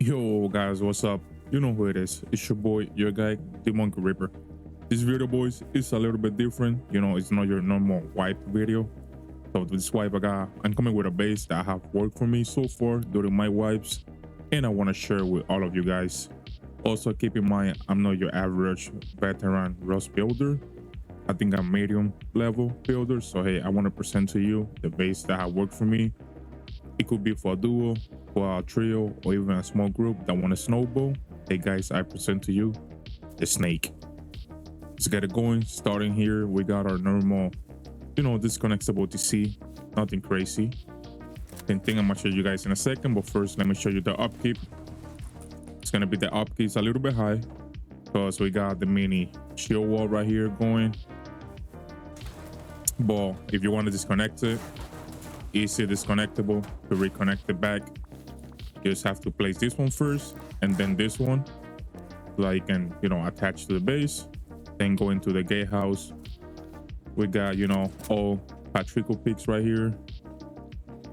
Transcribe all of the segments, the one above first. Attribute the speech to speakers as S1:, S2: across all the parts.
S1: Yo guys, what's up? You know who it is. It's your boy, your guy, the Monkey Ripper. This video, boys, is a little bit different. You know, it's not your normal wipe video. So this wipe I'm coming with a base that have worked for me so far during my wipes, and I want to share with all of you guys. Also, keep in mind, I'm not your average veteran Rust builder. I think I'm medium level builder. So hey, I want to present to you the base that have worked for me. It could be for a duo, for a trio, or even a small group that want to snowball. Hey guys, I present to you the snake. Let's get it going. Starting here, we got our normal, disconnectable TC, nothing crazy. Same thing, I'm gonna show you guys in a second, but first let me show you the upkeep. It's gonna be the upkeep's a little bit high because we got the mini shield wall right here going. But if you want to disconnect it, easy disconnectable to reconnect it back. You just have to place this one first and then this one so that you can attach to the base, then go into the gatehouse. We got all patrico picks right here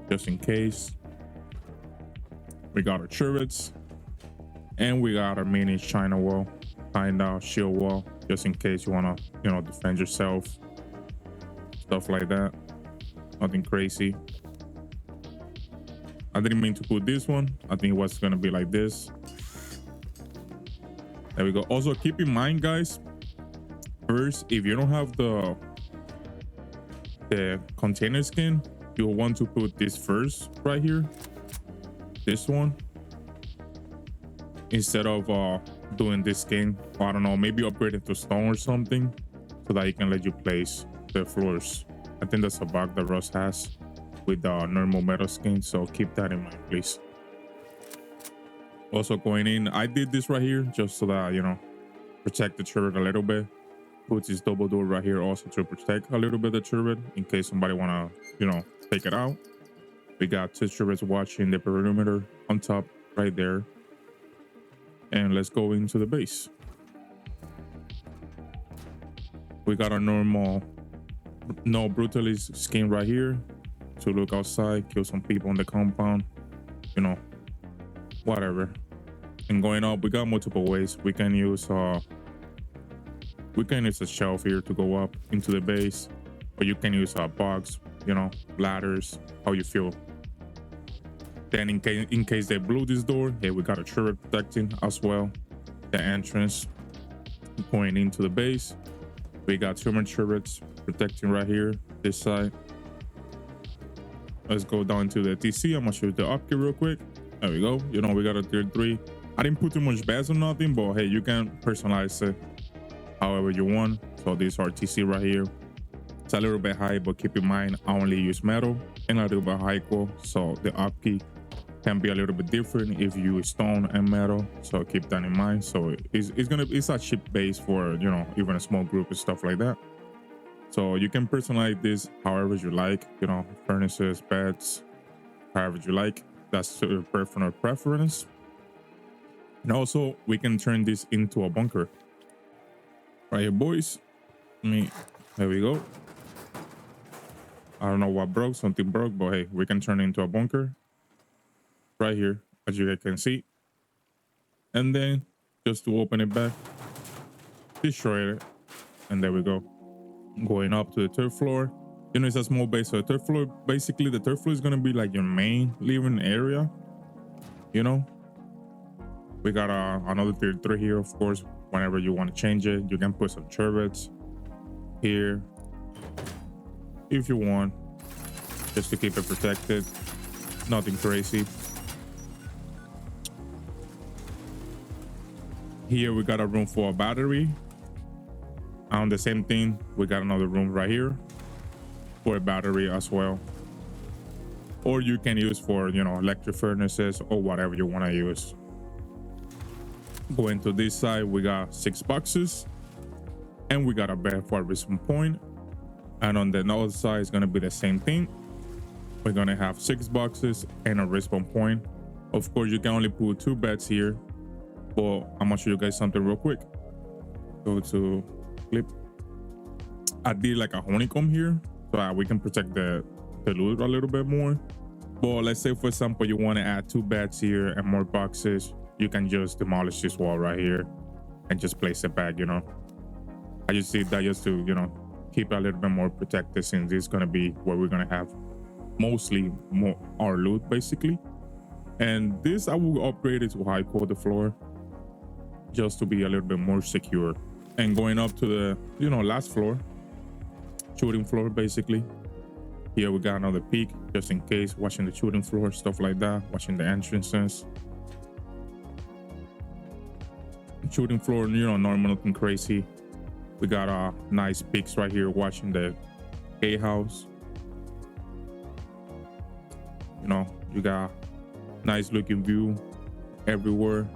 S1: just in case. We got our turrets and we got our mini china wall, kind of shield wall, just in case you want to defend yourself, stuff like that. Nothing crazy. I didn't mean to put this one. I think it was gonna be like this. There we go. Also, keep in mind, guys, first, if you don't have the container skin, you'll want to put this first right here, this one, instead of doing this skin. I don't know, maybe upgrade it to stone or something so that you can let you place the floors. I think that's a bug that Rust has with the normal metal skin, so keep that in mind, please. Also, going in, I did this right here just so that protect the turret a little bit. Put this double door right here also to protect a little bit the turret in case somebody wanna take it out. We got 2 turrets watching the perimeter on top right there, and let's go into the base. We got our normal no brutalist skin right here to look outside, kill some people on the compound, whatever. And going up, we got multiple ways. We can use a shelf here to go up into the base, or you can use a box, ladders, how you feel. Then in case they blew this door, hey, we got a turret protecting as well the entrance going into the base. We got 2 more turrets protecting right here this side. Let's go down to the TC. I'm gonna show you the upgrade real quick. There we go. We got a tier 3. I didn't put too much beds or nothing, but hey, you can personalize it however you want. So this RTC right here, it's a little bit high, but keep in mind I only use metal and a little bit high core, so the upkeep can be a little bit different if you use stone and metal, so keep that in mind. So it's a cheap base for even a small group and stuff like that. So you can personalize this however you like, furnaces, beds, however you like. That's your personal preference. And also we can turn this into a bunker right here, boys. There we go. I don't know what broke, something broke, but hey, we can turn it into a bunker right here, as you guys can see. And then just to open it back, destroy it, and there we go. Going up to the 3rd floor, it's a small base, so the 3rd floor, basically the 3rd floor is gonna be like your main living area. We got another tier 3 here. Of course, whenever you want to change it, you can put some turrets here if you want, just to keep it protected. Nothing crazy. Here we got a room for a battery. On the same thing, we got another room right here for a battery as well, or you can use for electric furnaces or whatever you want to use. Going to this side, we got 6 boxes and we got a bed for a respawn point, and on the other side is going to be the same thing. We're going to have 6 boxes and a respawn point. Of course, you can only put 2 beds here, but I'm gonna show you guys something real quick. Go to clip. I did like a honeycomb here so that we can protect the loot a little bit more. But let's say, for example, you want to add 2 beds here and more boxes, you can just demolish this wall right here and just place it back, you know. I just see that just to, you know, keep it a little bit more protected, since this is going to be where we're going to have mostly more our loot basically. And this I will upgrade it to high quarter floor just to be a little bit more secure. And going up to the, you know, last floor, shooting floor basically. Here we got another peak just in case, watching the shooting floor, stuff like that, watching the entrances. Shooting floor, you know, normal, nothing crazy. We got nice peaks right here watching the A house. You know, you got nice looking view everywhere.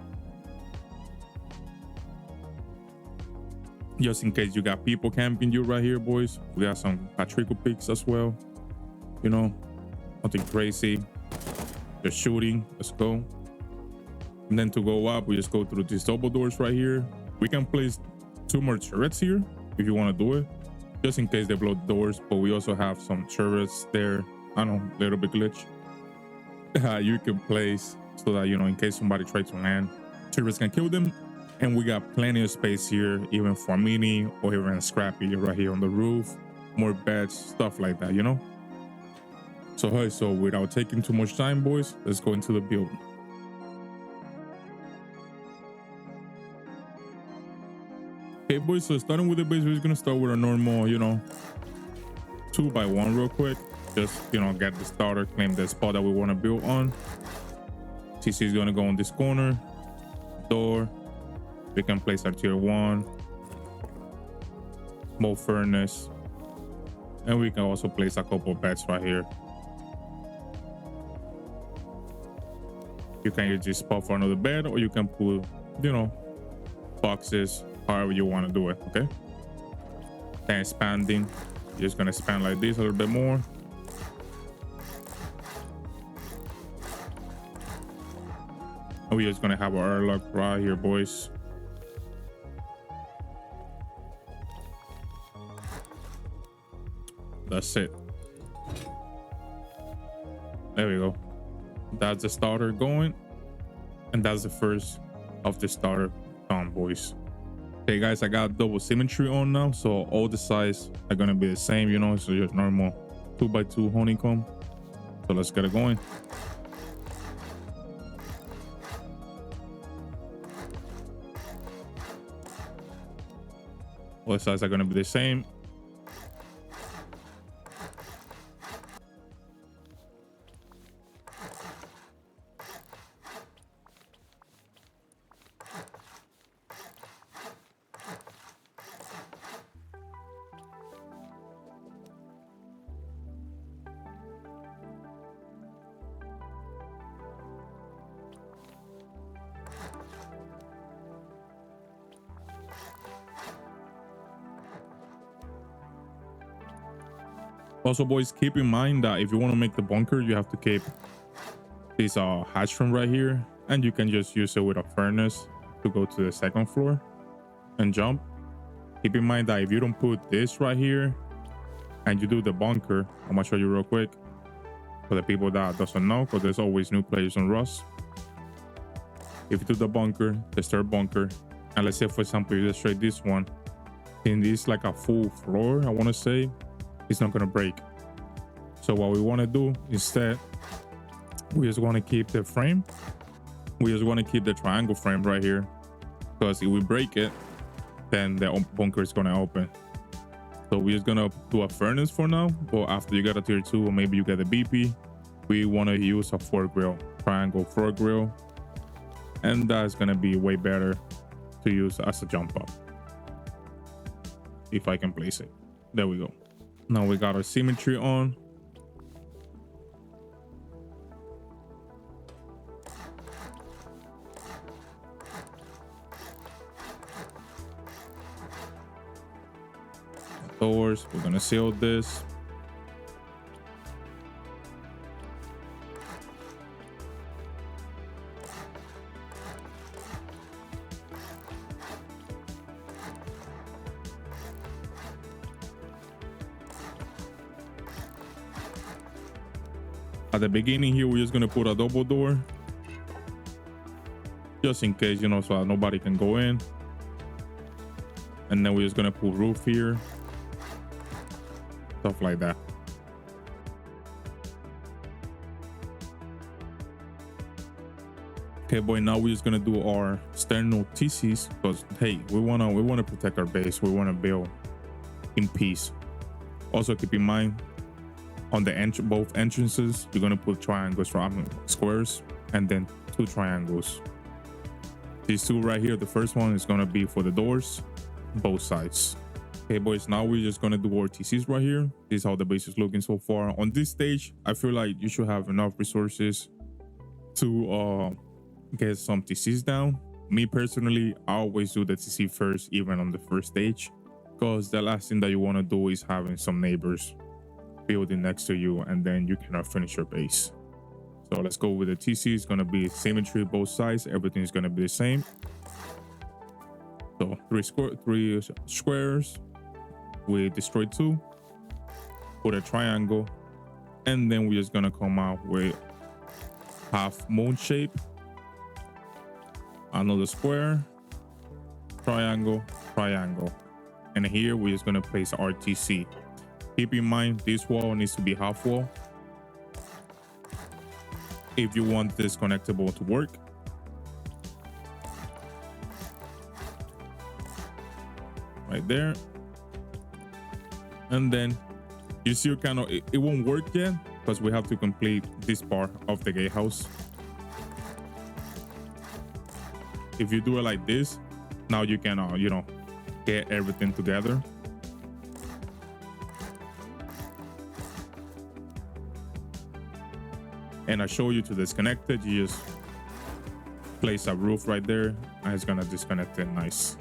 S1: Just in case you got people camping you right here, boys. We got some Patrico peaks as well. You know, nothing crazy. Just shooting. Let's go. And then to go up, we just go through these double doors right here. We can place 2 more turrets here if you want to do it, just in case they blow the doors. But we also have some turrets there. I know, a little bit glitch. You can place so that, you know, in case somebody tries to land, turrets can kill them. And we got plenty of space here, even for mini or even scrappy right here on the roof. More beds, stuff like that, you know. So hey, so without taking too much time, boys, let's go into the build. Okay, boys, so starting with the base, we're just gonna start with a normal, you know, 2x1 real quick. Just, you know, get the starter, claim the spot that we want to build on. TC is gonna go on this corner door. We can place our tier 1 small furnace, and we can also place a couple beds right here. You can use this spot for another bed, or you can put, you know, boxes, however you want to do it. Okay, then expanding, you're just gonna expand like this a little bit more. And we're just gonna have our airlock right here, boys. That's it. There we go. That's the starter going, and that's the first of the starter done, boys. Okay, guys, I got double symmetry on now, so all the sides are gonna be the same, you know. So just normal 2x2 honeycomb. So let's get it going. All the sides are gonna be the same. Also, boys, keep in mind that if you want to make the bunker, you have to keep this hatch from right here, and you can just use it with a furnace to go to the second floor and jump. Keep in mind that if you don't put this right here and you do the bunker, I'm gonna show you real quick for the people that doesn't know, because there's always new players on Rust. If you do the bunker, the third bunker, and let's say, for example, you illustrate this one, in this like a full floor, I want to say, it's not gonna break. So what we want to do instead, we just want to keep the frame. We just want to keep the triangle frame right here, because if we break it, then the bunker is gonna open. So we're just gonna do a furnace for now, but after you get a tier 2 or maybe you get a BP, we want to use a floor grill, triangle floor grill, and that's gonna be way better to use as a jump up. If I can place it, there we go. Now we got our symmetry on. Doors, we're gonna seal this. At the beginning here, we're just gonna put a double door, just in case, you know, so nobody can go in. And then we're just gonna put roof here, stuff like that. Okay, boy, now we're just gonna do our external TCs because hey, we wanna protect our base. We wanna build in peace. Also keep in mind on the both entrances, you're gonna put triangles, squares, and then 2 triangles. These 2 right here, the first one is gonna be for the doors, both sides. Okay, boys, now we're just gonna do our TCs right here. This is how the base is looking so far. On this stage, I feel like you should have enough resources to get some TCs down. Me personally, I always do the TC first, even on the first stage, because the last thing that you want to do is having some neighbors building next to you and then you cannot finish your base. So let's go with the TC. It's going to be symmetry both sides. Everything is going to be the same. So 3 squares. We destroy 2, put a triangle, and then we're just going to come out with half moon shape, another square, triangle, triangle, and here we're just going to place RTC. Keep in mind this wall needs to be half wall if you want this connectable to work. Right there. And then you see kind of it won't work yet because we have to complete this part of the gatehouse. If you do it like this, now you can you know, get everything together. And I show you to disconnect it. You just place a roof right there and it's gonna disconnect it. Nice.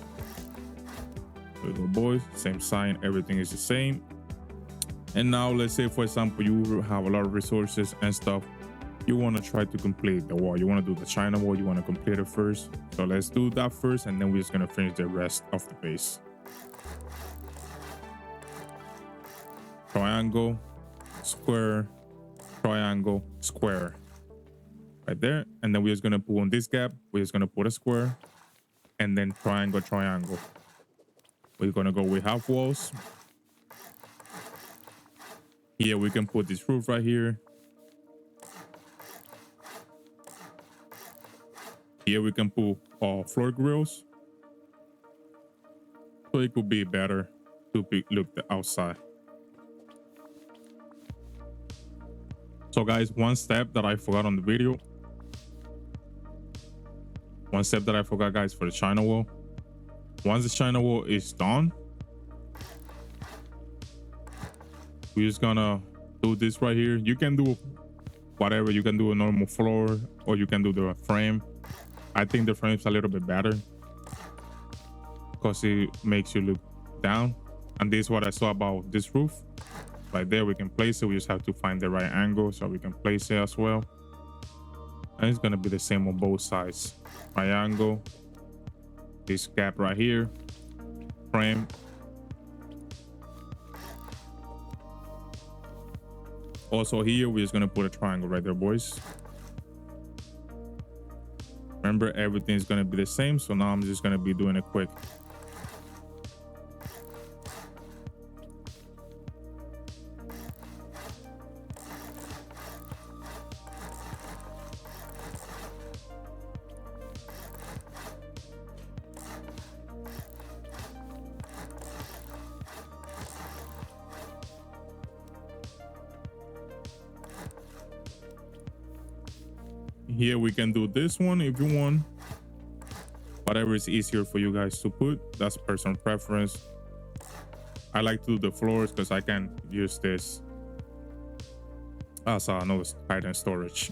S1: There we go, boys. Same sign, everything is the same. And now let's say, for example, you have a lot of resources and stuff. You want to try to complete the wall. You want to do the China wall. You want to complete it first. So let's do that first, and then we're just going to finish the rest of the base. Triangle, square, triangle, square. Right there. And then we're just going to put on this gap. We're just going to put a square, and then triangle, triangle. We're going to go with half walls. Here we can put this roof right here. Here we can put floor grills, so it could be better to look the outside. So guys, one step that I forgot on the video. One step that I forgot, guys, for the China wall. Once the China wall is done, we're just gonna do this right here. You can do whatever. You can do a normal floor, or you can do the frame. I think the frame's a little bit better because it makes you look down. And this is what I saw about this roof. Right there, we can place it. We just have to find the right angle so we can place it as well. And it's gonna be the same on both sides. Triangle, this gap right here, frame. Also here, we're just gonna put a triangle right there, boys. Remember, everything's gonna be the same, so now I'm just gonna be doing it quick. Here we can do this one if you want. Whatever is easier for you guys to put, that's personal preference. I like to do the floors because I can use this as another item storage.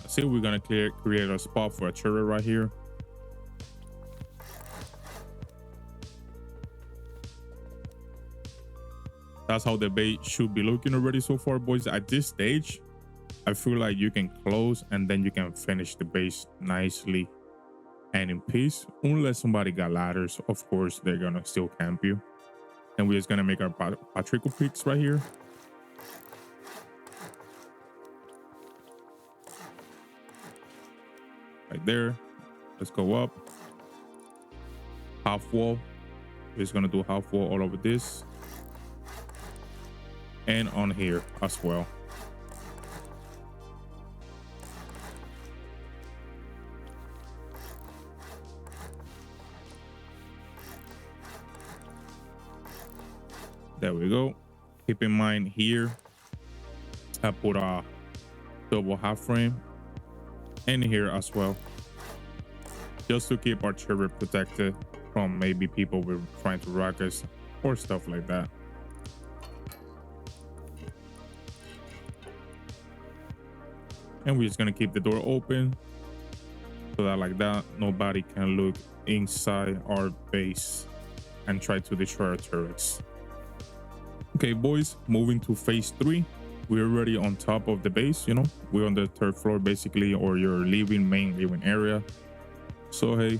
S1: See, we're gonna create a spot for a turret right here. That's how the base should be looking already so far, boys. At this stage, I feel like you can close and then you can finish the base nicely. and in peace. Unless somebody got ladders, of course they're gonna still camp you. And we're just gonna make our patrico peaks right here. Right there. Let's go up. Half wall. We're just gonna do half wall all over this. And on here as well. There we go. Keep in mind here, I put a double half frame and here as well, just to keep our turret protected from maybe people with trying to rock us or stuff like that. And we're just gonna keep the door open so that like that nobody can look inside our base and try to destroy our turrets. Okay, boys, moving to phase 3. We're already on top of the base, you know, we're on the 3rd floor basically, or your main living area. So hey,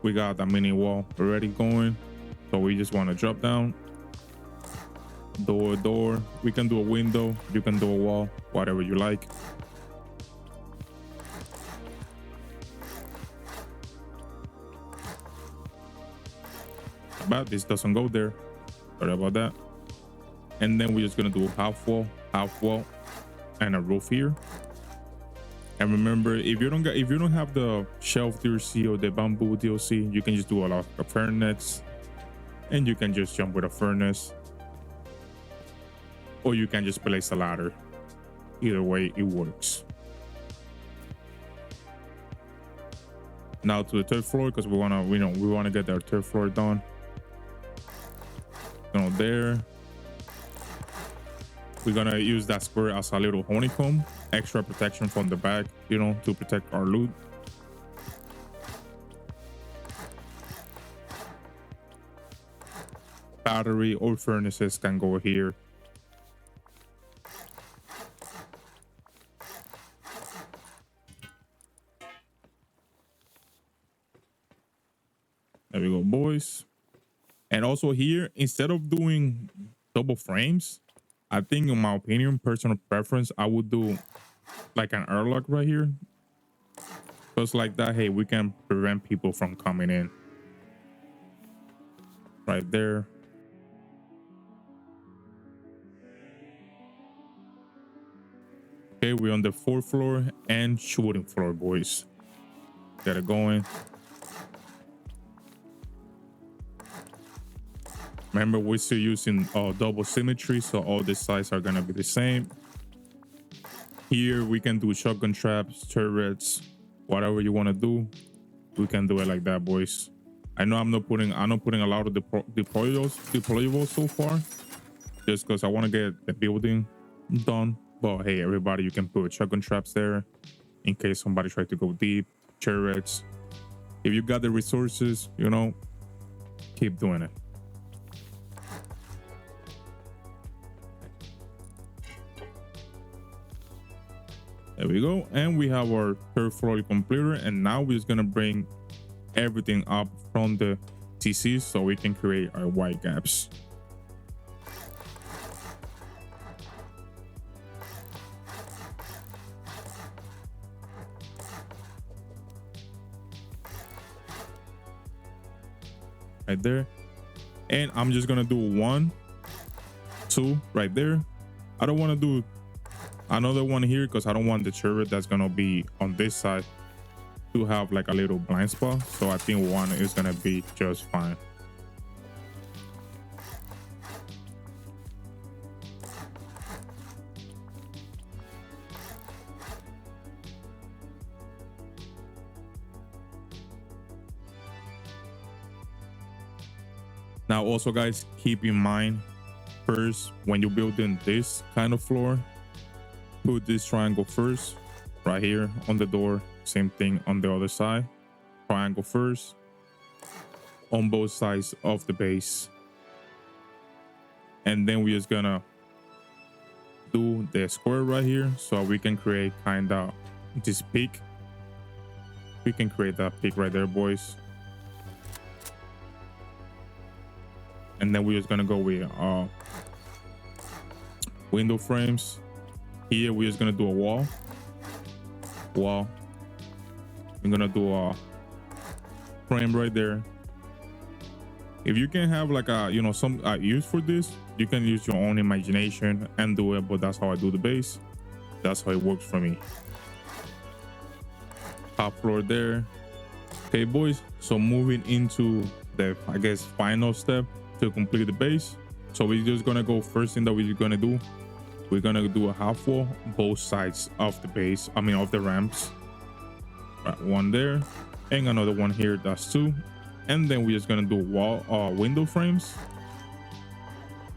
S1: we got a mini wall already going, so we just want to drop down, door. We can do a window, you can do a wall, whatever you like. But this doesn't go there, sorry about that. And then we're just gonna do half wall, and a roof here. And remember, if you don't have the shelf DLC or the bamboo DLC, you can just do a lot of furnace, and you can just jump with a furnace, or you can just place a ladder. Either way, it works. Now to the 3rd floor, because we wanna get our 3rd floor done. Go there. We're gonna use that square as a little honeycomb, extra protection from the back, you know, to protect our loot. Battery or furnaces can go here. There we go, boys. And also here, instead of doing double frames, I think, in my opinion, personal preference, I would do like an airlock right here. Just like that, hey, we can prevent people from coming in. Right there. Okay, we're on the 4th floor and shooting floor, boys. Get it going. Remember, we're still using double symmetry, so all the sides are gonna be the same. Here we can do shotgun traps, turrets, whatever you want to do. We can do it like that, boys. I know I'm not putting a lot of deployables so far, just because I want to get the building done. But hey, everybody, you can put shotgun traps there in case somebody tries to go deep. Turrets. If you got the resources, you know, keep doing it. There we go, and we have our 3rd floor completed, and now we're just gonna bring everything up from the TC so we can create our white gaps. Right there, and I'm just gonna do 1, 2 right there. I don't want to do another one here because I don't want the turret that's gonna be on this side to have like a little blind spot, so I think 1 is gonna be just fine. Now also, guys, keep in mind, first, when you're building this kind of floor, put this triangle first right here on the door. Same thing on the other side. Triangle first on both sides of the base, and then we're just gonna do the square right here so we can create kind of this peak. We can create that peak right there, boys. And then we're just gonna go with window frames. Here we're just gonna do a wall. I'm gonna do a frame right there. If you can have like a, you know, some use for this, you can use your own imagination and do it, but that's how I do the base. That's how it works for me. Top floor there. Okay, boys, so moving into the, I guess, final step to complete the base. So we're just gonna go, first thing that we're gonna do, we're gonna do a half wall both sides of the base, I mean of the ramps. Right, one there and another one here, that's two. And then we're just gonna do wall window frames,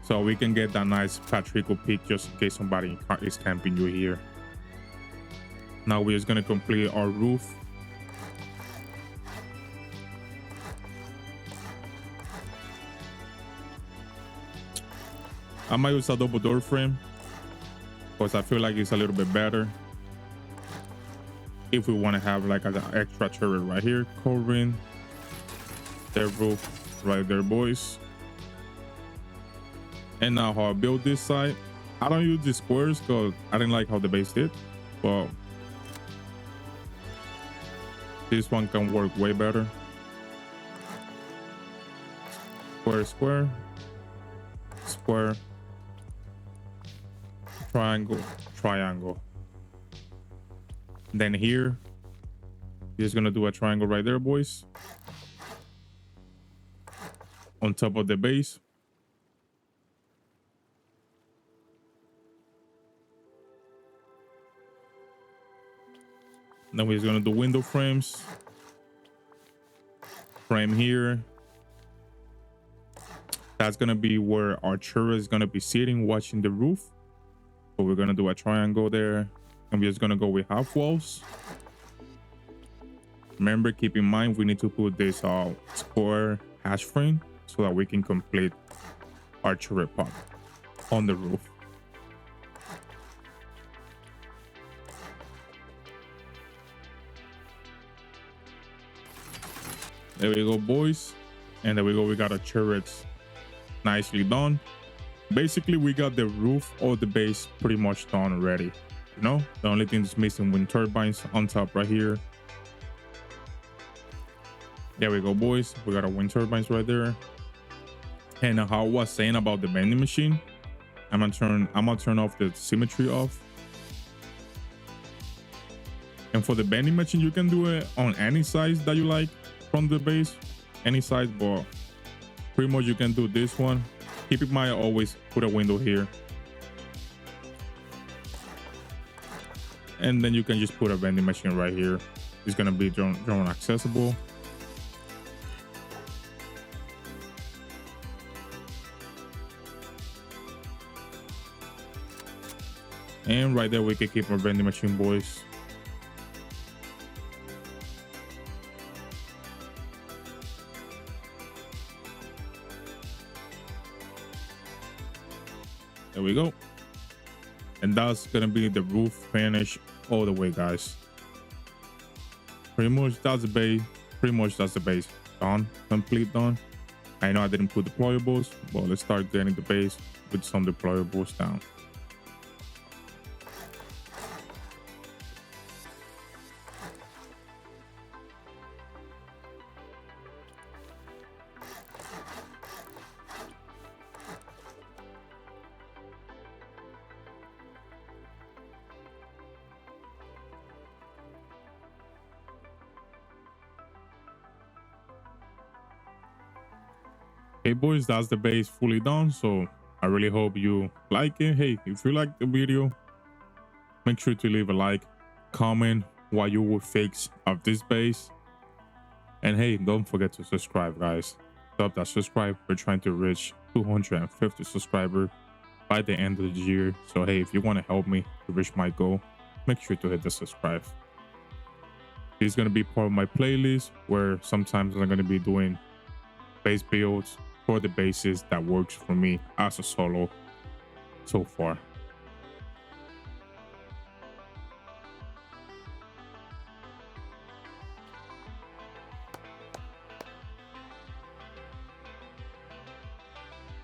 S1: so we can get that nice patrico peak just in case somebody is camping you here. Now we're just gonna complete our roof. I might use a double door frame because I feel like it's a little bit better if we want to have like an extra turret right here covering their roof right there, boys. And now how I build this side, I don't use the squares because I didn't like how the base did, but this one can work way better. Square, square, square, triangle, triangle. Then here you're just gonna do a triangle right there, boys, on top of the base. Then we're just gonna do window frames. Frame here. That's gonna be where our turret is gonna be sitting, watching the roof. So we're gonna do a triangle there, and we're just gonna go with half walls. Remember, keep in mind we need to put this square hash frame so that we can complete our turret pod on the roof. There we go, boys, and there we go. We got our turrets nicely done. Basically, we got the roof or the base pretty much done already. You know, the only thing that's missing wind turbines on top right here. There we go, boys. We got our wind turbines right there. And how I was saying about the vending machine, I'm gonna turn off the symmetry off. And for the vending machine, you can do it on any size that you like from the base, any size, but pretty much you can do this one. Keep in mind, always put a window here, and then you can just put a vending machine right here. It's gonna be drone accessible. And right there we can keep our vending machine, boys. There we go. And that's gonna be the roof finish all the way, guys. Pretty much that's the base. Done, complete done. I know I didn't put deployables, but let's start getting the base with some deployables down. Okay, boys, that's the base fully done. So I really hope you like it. Hey, if you like the video, make sure to leave a like, comment what you would fix of this base, and hey, don't forget to subscribe, guys. Stop that subscribe. We're trying to reach 250 subscribers by the end of the year. So hey, if you want to help me to reach my goal, make sure to hit the subscribe. It's going to be part of my playlist where sometimes I'm going to be doing base builds for the bases that works for me as a solo so far.